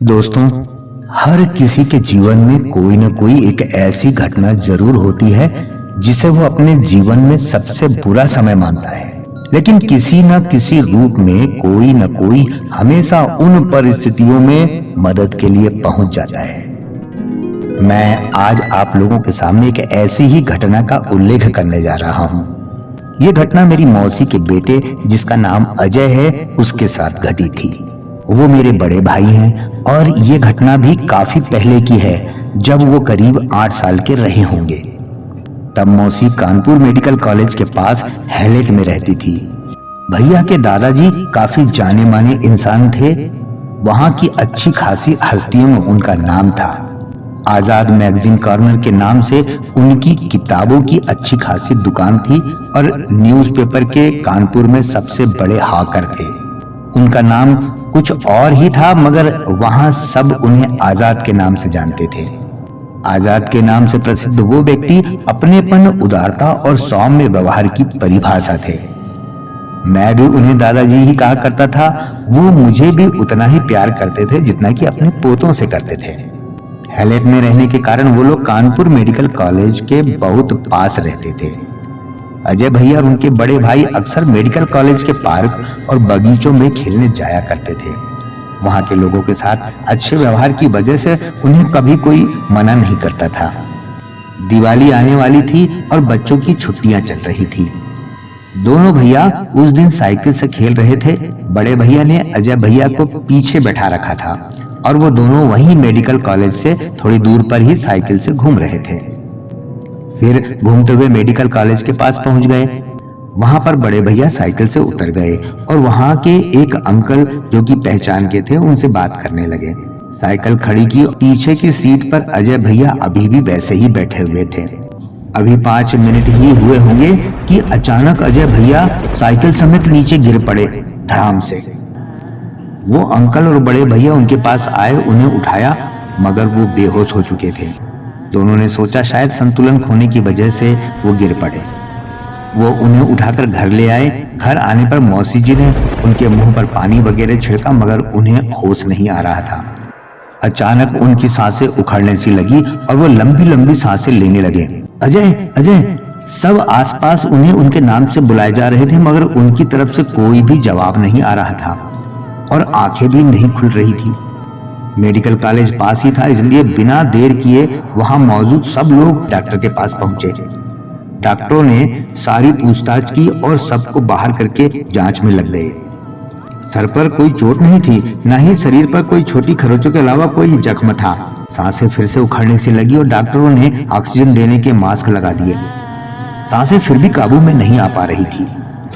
दोस्तों, हर किसी के जीवन में कोई न कोई एक ऐसी घटना जरूर होती है जिसे वो अपने जीवन में सबसे बुरा समय मानता है, लेकिन किसी न किसी रूप में कोई न कोई हमेशा उन परिस्थितियों में मदद के लिए पहुंच जाता है। मैं आज आप लोगों के सामने एक ऐसी ही घटना का उल्लेख करने जा रहा हूं। ये घटना मेरी मौसी के बेटे, जिसका नाम अजय है, उसके साथ घटी थी। वो मेरे बड़े भाई हैं और ये घटना भी काफी पहले की है, जब वो करीब 8 साल के रहे होंगे। तब मौसी कानपुर मेडिकल कॉलेज के पास हैलेट में रहती थी। भैया के दादाजी काफी जाने माने इंसान थे। वहां की अच्छी खासी हस्तियों में उनका नाम था। आजाद मैगजीन कॉर्नर के नाम से उनकी किताबों की अच्छी खासी दुकान थी और न्यूज़पेपर के कानपुर में सबसे बड़े हॉकर थे। उनका नाम कुछ और ही था, मगर वहां सब उन्हें आजाद के नाम से जानते थे। आजाद के नाम से प्रसिद्ध वो व्यक्ति अपनेपन, उदारता और सौम्य व्यवहार की परिभाषा थे। मैं भी उन्हें दादाजी ही कहा करता था। वो मुझे भी उतना ही प्यार करते थे जितना कि अपने पोतों से करते थे। हैलेट में रहने के कारण वो लोग कानपुर मेडिकल कॉलेज के बहुत पास रहते थे। अजय भैया और उनके बड़े भाई अक्सर मेडिकल कॉलेज के पार्क और बगीचों में खेलने जाया करते थे। वहां के लोगों के साथ अच्छे व्यवहार की वजह से उन्हें कभी कोई मना नहीं करता था। दिवाली आने वाली थी और बच्चों की छुट्टियां चल रही थी। दोनों भैया उस दिन साइकिल से खेल रहे थे। बड़े भैया ने अजय भैया को पीछे बैठा रखा था और वो दोनों वहीं मेडिकल कॉलेज से थोड़ी दूर पर ही साइकिल से घूम रहे थे। फिर घूमते हुए मेडिकल कॉलेज के पास पहुंच गए। वहां पर बड़े भैया साइकिल से उतर गए और वहां के एक अंकल, जो कि पहचान के थे, उनसे बात करने लगे। साइकिल खड़ी की, पीछे की सीट पर अजय भैया अभी भी वैसे ही बैठे हुए थे। अभी 5 मिनट ही हुए होंगे कि अचानक अजय भैया साइकिल समेत नीचे गिर पड़े धड़ाम से। वो अंकल और बड़े भैया उनके पास आए, उन्हें उठाया, मगर वो बेहोश हो चुके थे। दोनों ने सोचा शायद संतुलन खोने की वजह से वो गिर पड़े। वो उन्हें उठाकर घर ले आए। घर आने पर मौसी जी ने उनके मुंह पर पानी वगैरह छिड़का, मगर उन्हें होश नहीं आ रहा था। अचानक उनकी सांसें उखड़ने सी लगी और वो लंबी लंबी सांसें लेने लगे। अजय, अजय! सब आसपास उन्हें उनके नाम से बुलाए जा रहे थे, मगर उनकी तरफ से कोई भी जवाब नहीं आ रहा था और आंखें भी नहीं खुल रही थी। मेडिकल कॉलेज पास ही था, इसलिए बिना देर किए वहां मौजूद सब लोग डॉक्टर के पास पहुंचे। डॉक्टरों ने सारी पूछताछ की और सबको बाहर करके जांच में लग गए। सर पर कोई चोट नहीं थी, न ही शरीर पर कोई छोटी खरोंचों के अलावा कोई जख्म था। सांसें फिर से उखड़ने से लगी और डॉक्टरों ने ऑक्सीजन देने के मास्क लगा दिए। सांसें फिर भी काबू में नहीं आ पा रही थी।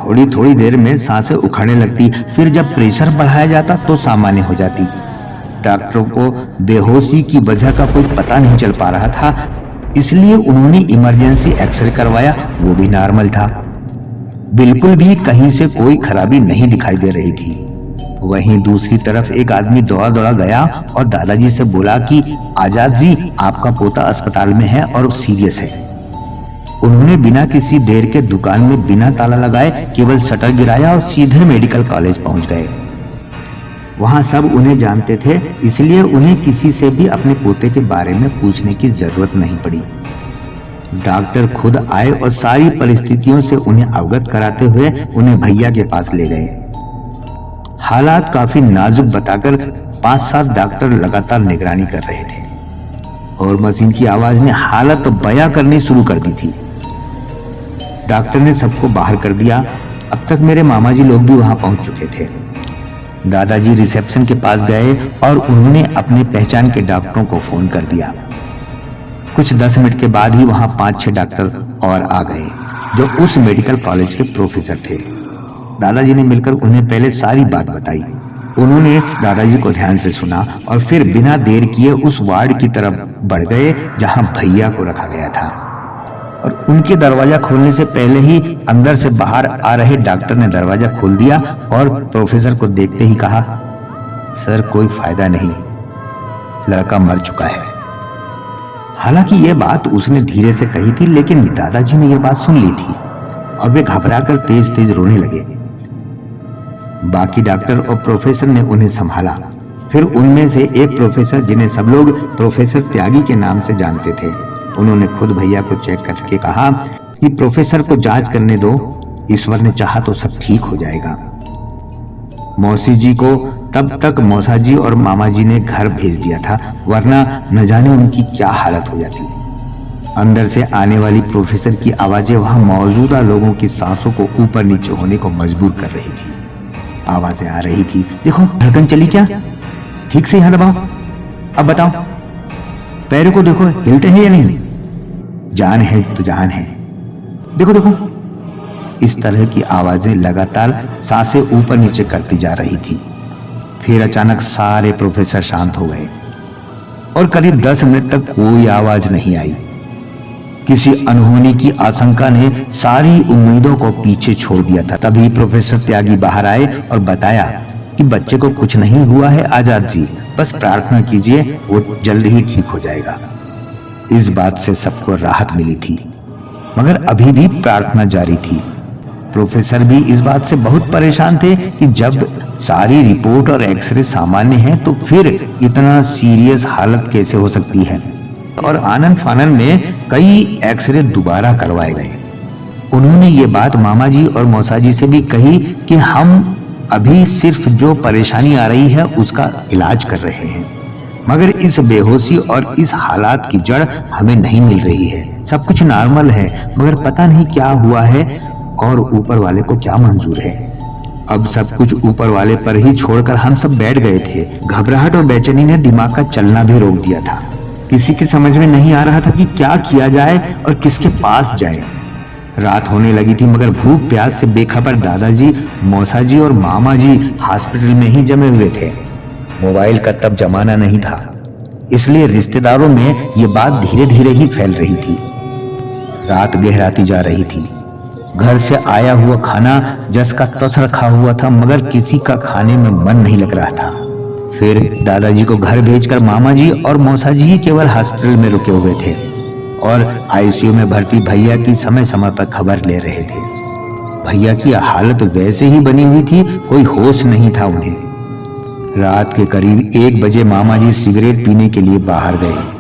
थोड़ी थोड़ी देर में सांसें उखड़ने लगती, फिर जब प्रेशर बढ़ाया जाता तो सामान्य हो जाती। डॉक्टरों को बेहोशी की वजह का कोई पता नहीं चल पा रहा था, इसलिए उन्होंने इमरजेंसी एक्सरे करवाया। वो भी नॉर्मल था। बिल्कुल भी कहीं से कोई खराबी नहीं दिखाई दे रही थी। वहीं दूसरी तरफ एक आदमी दौड़ा दौड़ा गया और दादाजी से बोला कि आजाद जी, आपका पोता अस्पताल में है और सीरियस है। उन्होंने बिना किसी देर के दुकान में बिना ताला लगाए केवल शटर गिराया और सीधे मेडिकल कॉलेज पहुंच गए। वहां सब उन्हें जानते थे, इसलिए उन्हें किसी से भी अपने पोते के बारे में पूछने की जरूरत नहीं पड़ी। डॉक्टर खुद आए और सारी परिस्थितियों से उन्हें अवगत कराते हुए उन्हें भैया के पास ले गए। हालात काफी नाजुक बताकर 5-7 डॉक्टर लगातार निगरानी कर रहे थे और मशीन की आवाज ने हालत बयां करनी शुरू कर दी थी। डॉक्टर ने सबको बाहर कर दिया। अब तक मेरे मामा जी लोग भी वहां पहुंच चुके थे। दादाजी रिसेप्शन के पास गए और उन्होंने अपने पहचान के डॉक्टरों को फोन कर दिया। कुछ 10 मिनट के बाद ही वहां 5-6 डॉक्टर और आ गए, जो उस मेडिकल कॉलेज के प्रोफेसर थे। दादाजी ने मिलकर उन्हें पहले सारी बात बताई। उन्होंने दादाजी को ध्यान से सुना और फिर बिना देर किए उस वार्ड की तरफ बढ़ गए जहां भैया को रखा गया था। और उनके दरवाजा खोलने से पहले ही अंदर से बाहर आ रहे डॉक्टर ने दरवाजा खोल दिया और प्रोफेसर को देखते ही कहा, सर, कोई फायदा नहीं, लड़का मर चुका है। हालांकि यह बात उसने धीरे से कही थी, लेकिन दादाजी ने यह बात सुन ली थी और वे घबराकर तेज तेज रोने लगे। बाकी डॉक्टर और प्रोफेसर ने उन्हें संभाला। फिर उनमें से एक प्रोफेसर, जिन्हें सब लोग प्रोफेसर त्यागी के नाम से जानते थे, उन्होंने खुद भैया को चेक करके कहा कि प्रोफेसर को जांच करने दो, ईश्वर ने चाहा तो सब ठीक हो जाएगा। मौसी जी को तब तक मौसा जी और मामा जी ने घर भेज दिया था, वरना न जाने उनकी क्या हालत हो जाती। अंदर से आने वाली प्रोफेसर की आवाजें वहां मौजूदा लोगों की सांसों को ऊपर नीचे होने को मजबूर कर रही थी। आवाजें आ रही थी, देखो धड़कन चली क्या, ठीक से यहां दबाओ, अब बताओ, पैरों को देखो हिलते हैं या नहीं, जान है तो जान है, देखो देखो। इस तरह की आवाजें लगातार सांसें ऊपर नीचे करती जा रही थी। फिर अचानक सारे प्रोफेसर शांत हो गए और करीब 10 मिनट तक कोई आवाज नहीं आई। किसी अनहोनी की आशंका ने सारी उम्मीदों को पीछे छोड़ दिया था। तभी प्रोफेसर त्यागी बाहर आए और बताया कि बच्चे को कुछ नहीं हुआ है आजाद जी, बस प्रार्थना कीजिए, वो जल्द ही ठीक हो जाएगा। इस बात से सबको राहत मिली थी, मगर अभी भी प्रार्थना जारी थी। प्रोफेसर भी इस बात से बहुत परेशान थे कि जब सारी रिपोर्ट और एक्सरे सामान्य है तो फिर इतना सीरियस हालत कैसे हो सकती है। और आनन फानन में कई एक्सरे दोबारा करवाए गए। उन्होंने ये बात मामा जी और मौसा जी से भी कही कि हम अभी सिर्फ जो परेशानी आ रही है उसका इलाज कर रहे हैं, मगर इस बेहोशी और इस हालात की जड़ हमें नहीं मिल रही है। सब कुछ नॉर्मल है, मगर पता नहीं क्या हुआ है और ऊपर वाले को क्या मंजूर है। अब सब कुछ ऊपर वाले पर ही छोड़कर हम सब बैठ गए थे। घबराहट और बेचैनी ने दिमाग का चलना भी रोक दिया था। किसी के समझ में नहीं आ रहा था कि क्या किया जाए और किसके पास जाए। रात होने लगी थी, मगर भूख प्यास से बेखबर दादाजी, मौसा जी और मामा जी हॉस्पिटल में ही जमे हुए थे। मोबाइल का तब जमाना नहीं था, इसलिए रिश्तेदारों में ये बात धीरे धीरे ही फैल रही थी। रात गहराती जा रही थी। घर से आया हुआ खाना जस का तस रखा हुआ था, मगर किसी का खाने में मन नहीं लग रहा था। फिर दादाजी को घर भेजकर मामा जी और मौसा जी ही केवल हॉस्पिटल में रुके हुए थे और आईसीयू में भर्ती भैया की समय समय पर खबर ले रहे थे। भैया की हालत वैसे ही बनी हुई थी, कोई होश नहीं था उन्हें। रात के करीब 1 बजे मामा जी सिगरेट पीने के लिए बाहर गए।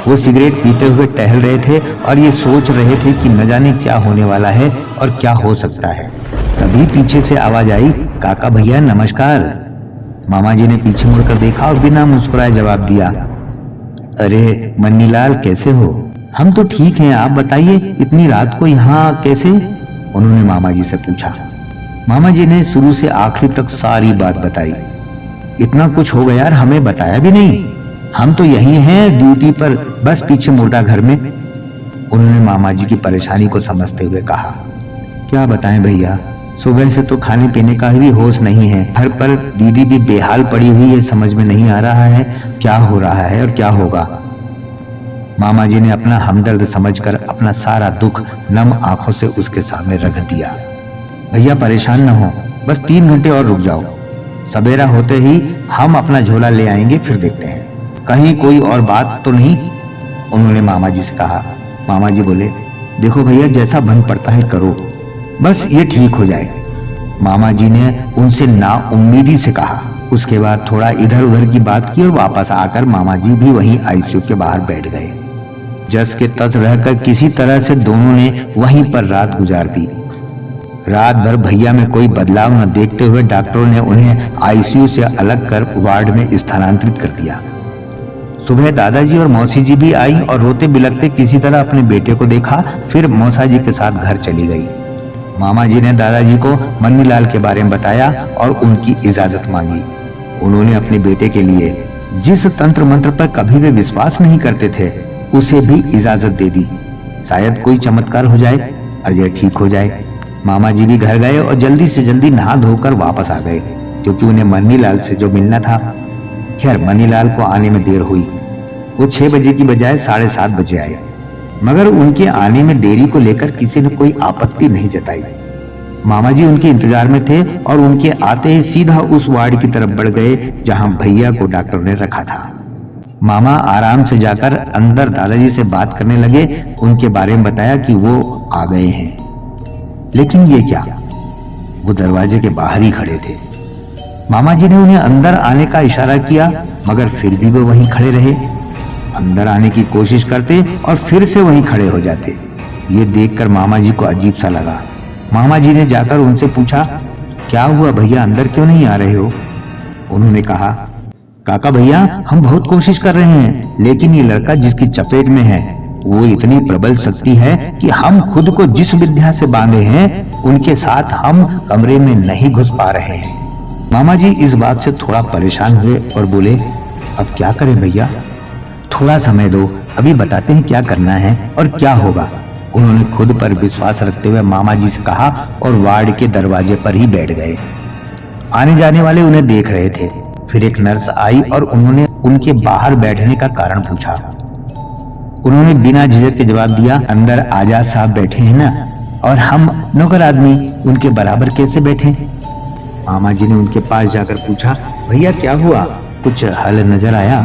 वो सिगरेट पीते हुए टहल रहे थे और ये सोच रहे थे कि न जाने क्या होने वाला है और क्या हो सकता है। तभी पीछे से आवाज आई, काका भैया नमस्कार। मामा जी ने पीछे मुड़कर देखा और बिना मुस्कुराए जवाब दिया, अरे मन्नीलाल कैसे हो? हम तो ठीक हैं, आप बताइए इतनी रात को यहाँ कैसे? उन्होंने मामा जी से पूछा। मामा जी ने शुरू से आखिर तक सारी बात बताई। इतना कुछ हो गया यार, हमें बताया भी नहीं, हम तो यही हैं ड्यूटी पर, बस पीछे मोटा घर में। उन्होंने मामा जी की परेशानी को समझते हुए कहा, क्या बताएं भैया, सुबह से तो खाने पीने का भी होश नहीं है। घर पर दीदी भी बेहाल पड़ी हुई है, समझ में नहीं आ रहा है क्या हो रहा है और क्या होगा। मामा जी ने अपना हमदर्द समझकर अपना सारा दुख नम आंखों से उसके सामने रख दिया। भैया परेशान न हो, बस 3 घंटे और रुक जाओ, सवेरा होते ही हम अपना झोला ले आएंगे, फिर देखते हैं कहीं कोई और बात तो नहीं। उन्होंने मामा जी से कहा। मामा जी बोले, देखो भैया जैसा बन पड़ता है करो, बस ये ठीक हो जाए। मामा जी ने उनसे नाउम्मीदी से कहा। उसके बाद थोड़ा इधर उधर की बात की और वापस आकर मामा जी भी वहीं आईसीयू के बाहर बैठ गए। जस के तस रहकर किसी तरह से दोनों ने वहीं पर रात गुजार दी। रात भर भैया में कोई बदलाव न देखते हुए डॉक्टरों ने उन्हें आईसीयू से अलग कर वार्ड में स्थानांतरित कर दिया। सुबह दादाजी और मौसी जी भी आई और रोते बिलखते किसी तरह अपने बेटे को देखा, फिर मौसा जी के साथ घर चली गई। मामा जी ने दादाजी को मन्नीलाल के बारे में बताया और उनकी इजाजत मांगी। उन्होंने अपने बेटे के लिए जिस तंत्र मंत्र पर कभी भी विश्वास नहीं करते थे, उसे भी इजाजत दे दी। शायद कोई चमत्कार हो जाए, अजय ठीक हो जाए। मामा जी भी घर गए और जल्दी से जल्दी नहा धोकर वापस आ गए, क्योंकि उन्हें मन्नीलाल से जो मिलना था। खैर मन्नीलाल को आने में देर हुई। वो 6 बजे की बजाय 7:30 बजे आए, मगर उनके आने में देरी को लेकर किसी ने कोई आपत्ति नहीं जताई। मामा जी उनके इंतजार में थे और उनके आते ही सीधा उस वार्ड की तरफ बढ़ गए जहां भैया को डॉक्टर ने रखा था। मामा आराम से जाकर अंदर दादाजी से बात करने लगे। उनके बारे में बताया कि वो आ गए हैं। लेकिन ये क्या, वो दरवाजे के बाहर ही खड़े थे। मामा जी ने उन्हें अंदर आने का इशारा किया, मगर फिर भी वो वहीं खड़े रहे। अंदर आने की कोशिश करते और फिर से वहीं खड़े हो जाते। ये देखकर मामा जी को अजीब सा लगा। मामा जी ने जाकर उनसे पूछा, क्या हुआ भैया, अंदर क्यों नहीं आ रहे हो? उन्होंने कहा, काका भैया, हम बहुत कोशिश कर रहे हैं, लेकिन ये लड़का जिसकी चपेट में है वो इतनी प्रबल शक्ति है कि हम खुद को जिस विद्या से बांधे हैं उनके साथ हम कमरे में नहीं घुस पा रहे हैं। मामा जी इस बात से थोड़ा परेशान हुए और बोले, अब क्या करें भैया, थोड़ा समय दो, अभी बताते हैं क्या करना है और क्या होगा। उन्होंने खुद पर विश्वास रखते हुए मामा जी से कहा और वार्ड के दरवाजे पर ही बैठ गए। आने जाने वाले उन्हें देख रहे थे। फिर एक नर्स आई और उन्होंने उनके बाहर बैठने का कारण पूछा। उन्होंने बिना झिझक के जवाब दिया, अंदर आजाद साहब बैठे हैं ना, और हम नौकर आदमी उनके बराबर कैसे बैठे? मामा जी ने उनके पास जाकर पूछा, भैया क्या हुआ, कुछ हल नजर आया?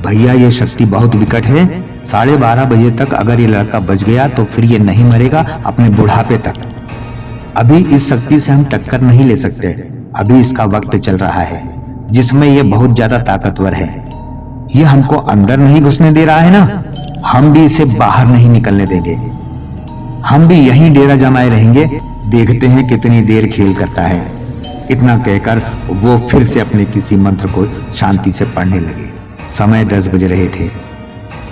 भैया ये शक्ति बहुत विकट है, 12:30 बजे तक अगर ये लड़का बच गया तो फिर ये नहीं मरेगा अपने बुढ़ापे तक। अभी इस शक्ति से हम टक्कर नहीं ले सकते। अभी इसका वक्त चल रहा है जिसमें ये बहुत ज्यादा ताकतवर है। ये हमको अंदर नहीं घुसने दे रहा है ना, हम भी इसे बाहर नहीं निकलने देंगे। हम भी यहीं डेरा जमाए रहेंगे, देखते हैं कितनी देर खेल करता है। इतना कहकर वो फिर से अपने किसी मंत्र को शांति से पढ़ने लगे। समय 10 बज रहे थे।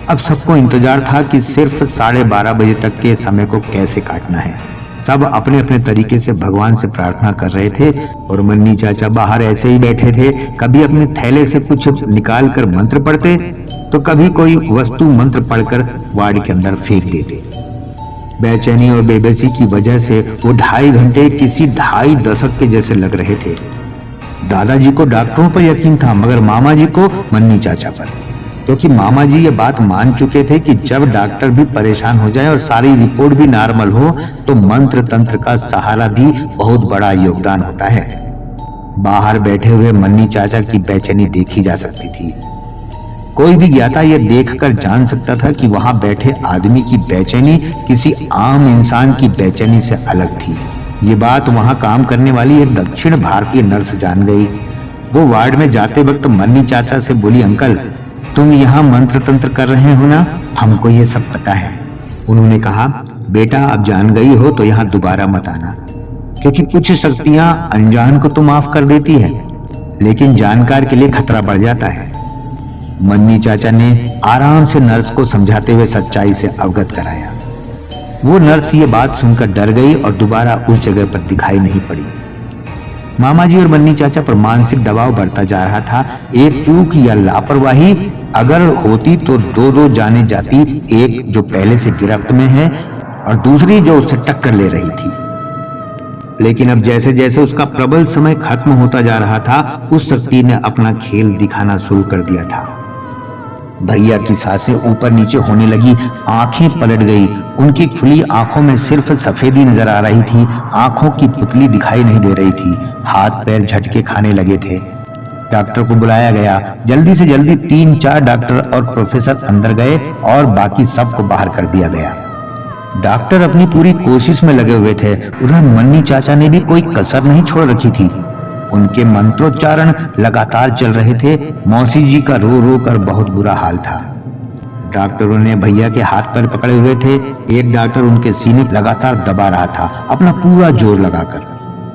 अब सबको इंतजार था कि सिर्फ 12:30 बजे तक के समय को कैसे काटना है। सब अपने अपने तरीके से भगवान से प्रार्थना कर रहे थे और मन्नी चाचा बाहर ऐसे ही बैठे थे। कभी अपने थैले से कुछ निकाल कर मंत्र पढ़ते तो कभी कोई वस्तु मंत्र पढ़कर वार्ड के अंदर फेंक देते। बेचैनी और बेबसी की वजह से वो 2.5 घंटे किसी 2.5 दशक के जैसे लग रहे थे। दादाजी को डॉक्टरों पर यकीन था, मगर मामा जी को मन्नी चाचा पर, क्योंकि मामा जी ये बात मान चुके थे कि जब डॉक्टर भी परेशान हो जाए और सारी रिपोर्ट भी नॉर्मल हो तो मंत्र तंत्र का सहारा भी बहुत बड़ा योगदान होता है। बाहर बैठे हुए मन्नी चाचा की बेचैनी देखी जा सकती थी। कोई भी ज्ञाता ये देखकर जान सकता था कि वहां बैठे आदमी की बेचैनी किसी आम इंसान की बेचैनी से अलग थी। ये बात वहां काम करने वाली एक दक्षिण भारतीय नर्स जान गई। वो वार्ड में जाते वक्त मन्नी चाचा से बोली, अंकल तुम यहाँ मंत्र तंत्र कर रहे हो ना? हमको ये सब पता है। उन्होंने कहा, बेटा अब जान गई हो तो यहाँ दोबारा मत आना, क्योंकि कुछ शक्तियां अनजान को तो माफ कर देती है, लेकिन जानकार के लिए खतरा बढ़ जाता है। मन्नी चाचा ने आराम से नर्स को समझाते हुए सच्चाई से अवगत कराया। वो नर्स ये बात सुनकर डर गई और दोबारा उस जगह पर दिखाई नहीं पड़ी। मामा जी और मन्नी चाचा पर मानसिक दबाव बढ़ता जा रहा था। एक चूक या लापरवाही अगर होती तो 2-2 जाने जाती, एक जो पहले से गिरफ्त में है और दूसरी जो उससे टक्कर ले रही थी। लेकिन अब जैसे जैसे उसका प्रबल समय खत्म होता जा रहा था, उस शक्ति ने अपना खेल दिखाना शुरू कर दिया था। भैया की सांसें ऊपर नीचे होने लगी, आंखें पलट गई। उनकी खुली आंखों में सिर्फ सफेदी नजर आ रही थी, आंखों की पुतली दिखाई नहीं दे रही थी। हाथ पैर झटके खाने लगे थे। डॉक्टर को बुलाया गया। जल्दी से जल्दी 3-4 डॉक्टर और प्रोफेसर अंदर गए और बाकी सबको बाहर कर दिया गया। डॉक्टर अपनी पूरी कोशिश में लगे हुए थे। उधर मन्नी चाचा ने भी कोई कसर नहीं छोड़ रखी थी। उनके मंत्रोच्चारण लगातार चल रहे थे। मौसी जी का रो रो कर बहुत बुरा हाल था। डॉक्टरों ने भैया के हाथ पैर पकड़े हुए थे। एक डॉक्टर उनके सीने लगातार दबा रहा था, अपना पूरा जोर लगाकर।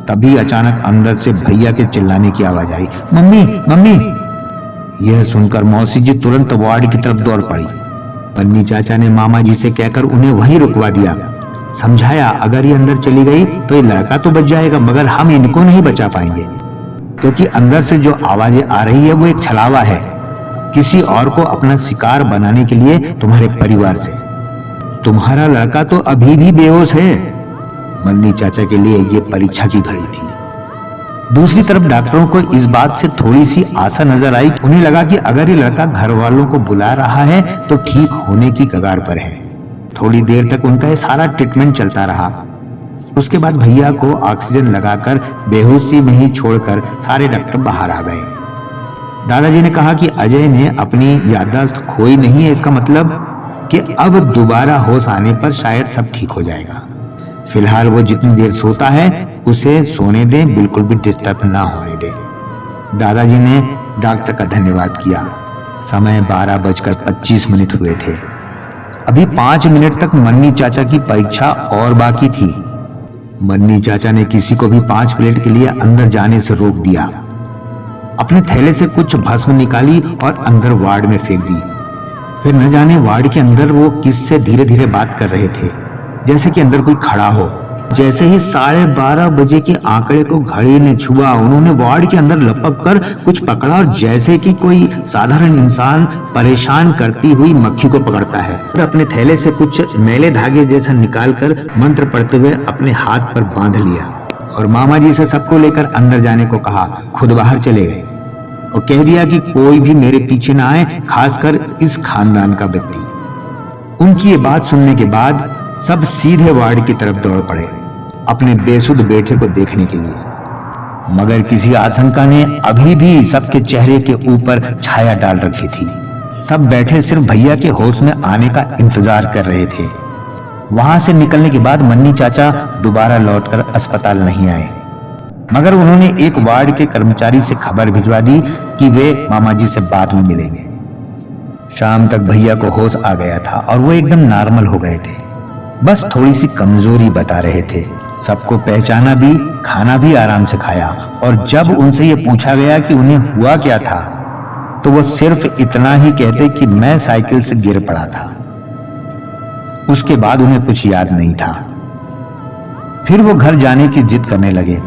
तभी अचानक अंदर से भैया के चिल्लाने की आवाज आई, मम्मी मम्मी। यह सुनकर मौसी जी तुरंत वार्ड की तरफ दौड़ पड़ी। मन्नी चाचा ने मामा जी से कहकर उन्हें वहीं रुकवा दिया। समझाया, अगर ये अंदर चली गई तो ये लड़का तो बच जाएगा, मगर हम इनको नहीं बचा पाएंगे, क्योंकि अंदर से जो आवाजें आ रही है वो एक छलावा है, किसी और को अपना शिकार बनाने के लिए तुम्हारे परिवार से। तुम्हारा लड़का तो अभी भी बेहोश है। मन्नी चाचा के लिए ये परीक्षा की घड़ी थी। दूसरी तरफ डॉक्टरों को इस बात से थोड़ी सी आशा नजर आई। उन्हें लगा कि अगर ये लड़का घर वालों को बुला रहा है तो ठीक होने की कगार पर है। थोड़ी देर तक उनका ये सारा ट्रीटमेंट चलता रहा। उसके बाद भैया को ऑक्सीजन लगाकर बेहोशी में ही छोड़कर सारे डॉक्टर बाहर आ गए। दादाजी ने कहा कि अजय ने अपनी याददाश्त खोई नहीं है, इसका मतलब कि अब दोबारा होश आने पर शायद सब ठीक हो जाएगा। फिलहाल वो जितनी देर सोता है उसे सोने दें, बिल्कुल भी डिस्टर्ब ना होने दें। दादाजी ने डॉक्टर का धन्यवाद किया। समय 12:25 हुए थे। अभी 5 मिनट तक मन्नी चाचा की परीक्षा और बाकी थी। मन्नी चाचा ने किसी को भी 5 मिनट के लिए अंदर जाने से रोक दिया। अपने थैले से कुछ भस्म निकाली और अंदर वार्ड में फेंक दी। फिर न जाने वार्ड के अंदर वो किससे धीरे धीरे बात कर रहे थे, जैसे कि अंदर कोई खड़ा हो। जैसे ही 12:30 बजे के आंकड़े को घड़ी ने छुआ, उन्होंने वार्ड के अंदर लपक कर कुछ पकड़ा और जैसे कि कोई साधारण इंसान परेशान करती हुई मक्खी को पकड़ता है, अपने थैले से कुछ मैले धागे जैसा निकालकर मंत्र पढ़ते हुए अपने हाथ पर बांध लिया और मामा जी से सबको लेकर अंदर जाने को कहा। खुद बाहर चले गए और कह दिया कि कोई भी मेरे पीछे ना आए, खासकर इस खानदान का व्यक्ति। उनकी ये बात सुनने के बाद सब सीधे वार्ड की तरफ दौड़ पड़े अपने बेसुध बेटे को देखने के लिए। मगर किसी आशंका ने अभी भी सबके चेहरे के ऊपर छाया डाल रखी थी। सब बैठे सिर्फ भैया के होश में आने का इंतजार कर रहे थे। वहां से निकलने के बाद मन्नी चाचा दोबारा लौटकर अस्पताल नहीं आए, मगर उन्होंने एक वार्ड के कर्मचारी से खबर भिजवा दी कि वे मामा जी से बाद में मिलेंगे। शाम तक भैया को होश आ गया था और वो एकदम नॉर्मल हो गए थे। बस थोड़ी सी कमजोरी बता रहे थे। सबको पहचाना भी, खाना भी आराम से खाया और जब उनसे ये पूछा गया कि उन्हें हुआ क्या था, तो वो सिर्फ इतना ही कहते कि मैं साइकिल से गिर पड़ा था। उसके बाद उन्हें कुछ याद नहीं था। फिर वो घर जाने की जिद करने लगे।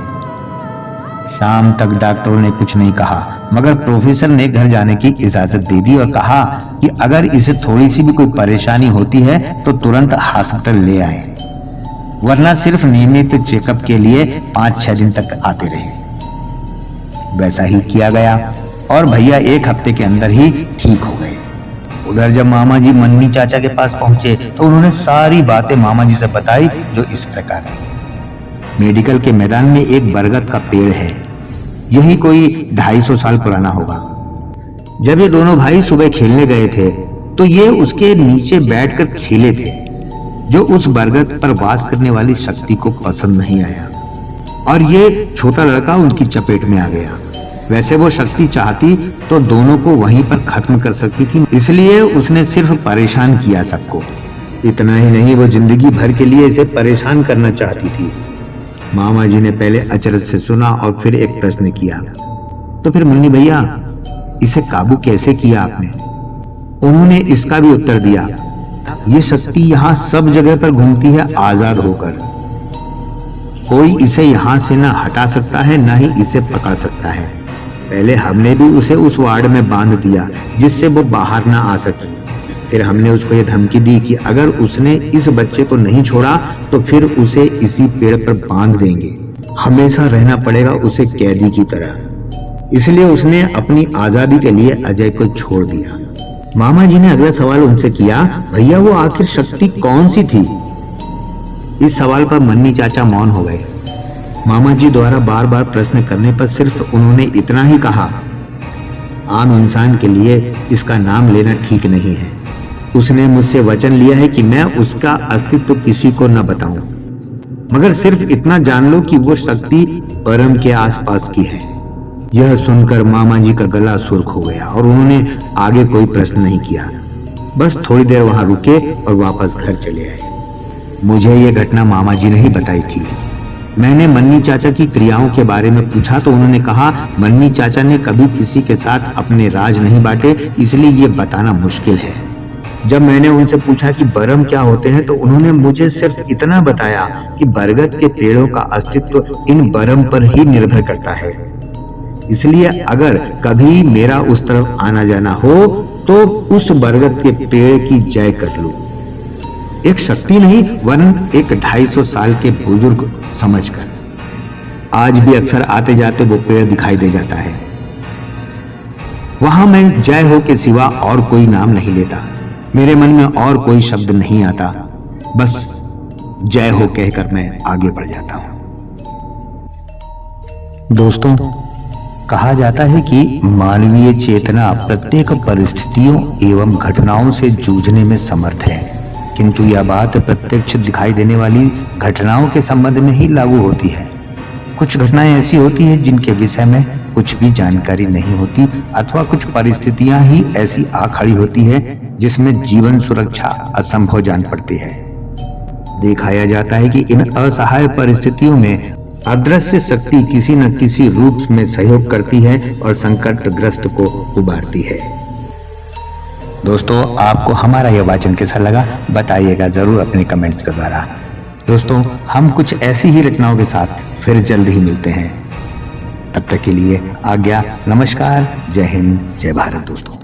शाम तक डॉक्टरों ने कुछ नहीं कहा, मगर प्रोफेसर ने घर जाने की इजाजत दे दी और कहा कि अगर इसे थोड़ी सी भी कोई परेशानी होती है तो तुरंत हॉस्पिटल ले आए, वरना सिर्फ नियमित चेकअप के लिए 5-6 दिन तक आते रहे। वैसा ही किया गया और भैया 1 हफ्ते के अंदर ही ठीक हो गए। उधर जब मामा जी मन्नी चाचा के पास पहुंचे तो उन्होंने सारी बातें मामा जी से बताई, जो इस प्रकार थी। मेडिकल के मैदान में एक बरगद का पेड़ है, यही कोई 250 साल पुराना होगा। जब ये दोनों भाई सुबह खेलने गए थे तो ये उसके नीचे बैठकर खेले थे, जो उस बरगद पर वास करने वाली शक्ति को पसंद नहीं आया और ये छोटा लड़का उनकी चपेट में आ गया। वैसे वो शक्ति चाहती तो दोनों को वहीं पर खत्म कर सकती थी, इसलिए उसने सिर्फ परेशान किया सबको। इतना ही नहीं, वो जिंदगी भर के लिए इसे परेशान करना चाहती थी। मामा जी ने पहले अचरज से सुना और फिर एक प्रश्न किया, तो फिर मुन्नी भैया इसे काबू कैसे किया आपने? उन्होंने इसका भी उत्तर दिया, ये शक्ति यहाँ सब जगह पर घूमती है आजाद होकर। कोई इसे यहाँ से ना हटा सकता है, ना ही इसे पकड़ सकता है। पहले हमने भी उसे उस वार्ड में बांध दिया जिससे वो बाहर ना आ सकी। फिर हमने उसको ये धमकी दी कि अगर उसने इस बच्चे को नहीं छोड़ा तो फिर उसे इसी पेड़ पर बांध देंगे, हमेशा रहना पड़ेगा उसे कैदी की तरह। इसलिए उसने अपनी आजादी के लिए अजय को छोड़ दिया। मामा जी ने अगला सवाल उनसे किया, भैया वो आखिर शक्ति कौन सी थी? इस सवाल पर मन्नी चाचा मौन हो गए। मामा जी द्वारा बार बार प्रश्न करने पर सिर्फ उन्होंने इतना ही कहा, आम इंसान के लिए इसका नाम लेना ठीक नहीं है। उसने मुझसे वचन लिया है कि मैं उसका अस्तित्व किसी को न बताऊं, मगर सिर्फ इतना जान लो कि वो शक्ति परम के आसपास की है। यह सुनकर मामा जी का गला सुर्ख हो गया और उन्होंने आगे कोई प्रश्न नहीं किया। बस थोड़ी देर वहां रुके और वापस घर चले आए। मुझे ये घटना मामा जी ने ही बताई थी। मैंने मन्नी चाचा की क्रियाओं के बारे में पूछा तो उन्होंने कहा, मन्नी चाचा ने कभी किसी के साथ अपने राज नहीं बांटे, इसलिए ये बताना मुश्किल है। जब मैंने उनसे पूछा कि बरम क्या होते हैं तो उन्होंने मुझे सिर्फ इतना बताया कि बरगद के पेड़ों का अस्तित्व इन बरम पर ही निर्भर करता है। इसलिए अगर कभी मेरा उस तरफ आना जाना हो तो उस बरगद के पेड़ की जय कर लूं। एक शक्ति नहीं वरन एक 250 साल के बुजुर्ग समझकर। आज भी अक्सर आते जाते वो पेड़ दिखाई दे जाता है। वहां मैं जय हो के सिवा और कोई नाम नहीं लेता। मेरे मन में और कोई शब्द नहीं आता, बस जय हो कहकर मैं आगे बढ़ जाता हूं। दोस्तों, कहा जाता है कि मानवीय चेतना प्रत्येक परिस्थितियों एवं घटनाओं से जूझने में समर्थ है, किंतु यह बात प्रत्यक्ष दिखाई देने वाली घटनाओं के संबंध में ही लागू होती है। कुछ घटनाएं ऐसी होती हैं जिनके विषय में कुछ भी जानकारी नहीं होती अथवा कुछ परिस्थितियां ही ऐसी आ खड़ी होती है जिसमें जीवन सुरक्षा असंभव जान पड़ती है। दिखाया जाता है कि इन असहाय परिस्थितियों में अदृश्य शक्ति किसी न किसी रूप में सहयोग करती है और संकटग्रस्त को उबारती है। दोस्तों, आपको हमारा यह वाचन कैसा लगा बताइएगा जरूर अपने कमेंट्स के द्वारा। दोस्तों, हम कुछ ऐसी ही रचनाओं के साथ फिर जल्द ही मिलते हैं। तब तक के लिए आज्ञा, नमस्कार, जय हिंद, जय भारत दोस्तों।